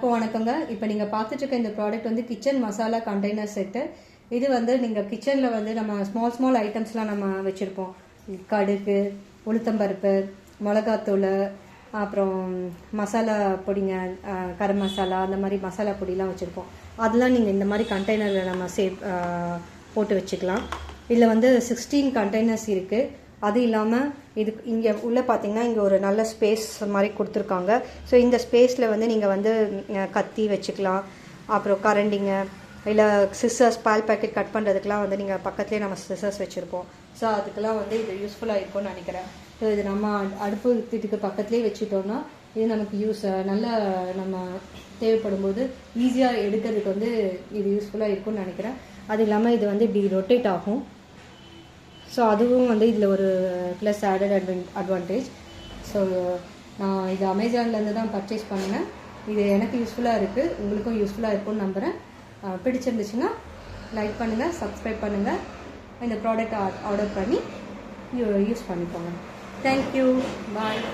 எல்லாருக்கும் வணக்கங்க. இப்போ நீங்கள் பார்த்துட்டு இருக்க இந்த ப்ராடக்ட் வந்து கிச்சன் மசாலா கண்டெய்னர் செட்டு. இது வந்து நீங்கள் கிச்சனில் வந்து நம்ம ஸ்மால் ஐட்டம்ஸ்லாம் நம்ம வச்சுருப்போம். கடுகு, உளுத்தம்பருப்பு, மிளகாத்தூள், அப்புறம் மசாலா பொடிங்க, கரம் மசாலா, அந்த மாதிரி மசாலா பொடிலாம் வச்சுருப்போம். அதெல்லாம் நீங்கள் இந்த மாதிரி கண்டெய்னரில் நம்ம போட்டு வச்சுக்கலாம். இதில் வந்து 16 கண்டெய்னர்ஸ் இருக்குது. அது இல்லாமல் இது இங்கே உள்ளே பார்த்தீங்கன்னா இங்கே ஒரு நல்ல ஸ்பேஸ் மாதிரி கொடுத்துருக்காங்க. ஸோ இந்த ஸ்பேஸில் வந்து நீங்கள் வந்து கத்தி வச்சுக்கலாம், அப்புறம் கரண்டிங்க, இல்லை சிசர்ஸ், பால் பேக்கெட் கட் பண்ணுறதுக்கெலாம் வந்து நீங்கள் பக்கத்துலேயே நம்ம சிசர்ஸ் வச்சுருப்போம். ஸோ அதுக்கெல்லாம் வந்து இது யூஸ்ஃபுல்லாக இருக்கும்னு நினைக்கிறேன். ஸோ இது நம்ம அடுப்பு இதுக்கு பக்கத்துலேயே வச்சுட்டோம்னா இது நமக்கு நல்லா நம்ம தேவைப்படும் போது ஈஸியாக எடுக்கிறதுக்கு வந்து இது யூஸ்ஃபுல்லாக இருக்கும்னு நினைக்கிறேன். அது இல்லாமல் இது வந்து இப்படி ரொட்டேட் ஆகும். ஸோ அதுவும் வந்து இதில் ஒரு ப்ளஸ் ஆடட் அட்வான்டேஜ். ஸோ நான் இது அமேசான்லேருந்து தான் பர்ச்சேஸ் பண்ணினேன். இது எனக்கு யூஸ்ஃபுல்லாக இருக்குது, உங்களுக்கும் யூஸ்ஃபுல்லாக இருக்கும்னு நம்புகிறேன். பிடிச்சிருந்துச்சுன்னா லைக் பண்ணுங்கள், சப்ஸ்கிரைப் பண்ணுங்கள், இந்த ப்ராடக்ட் ஆர்டர் பண்ணி யூஸ் பண்ணிக்கோங்க. தேங்க்யூ, பாய்.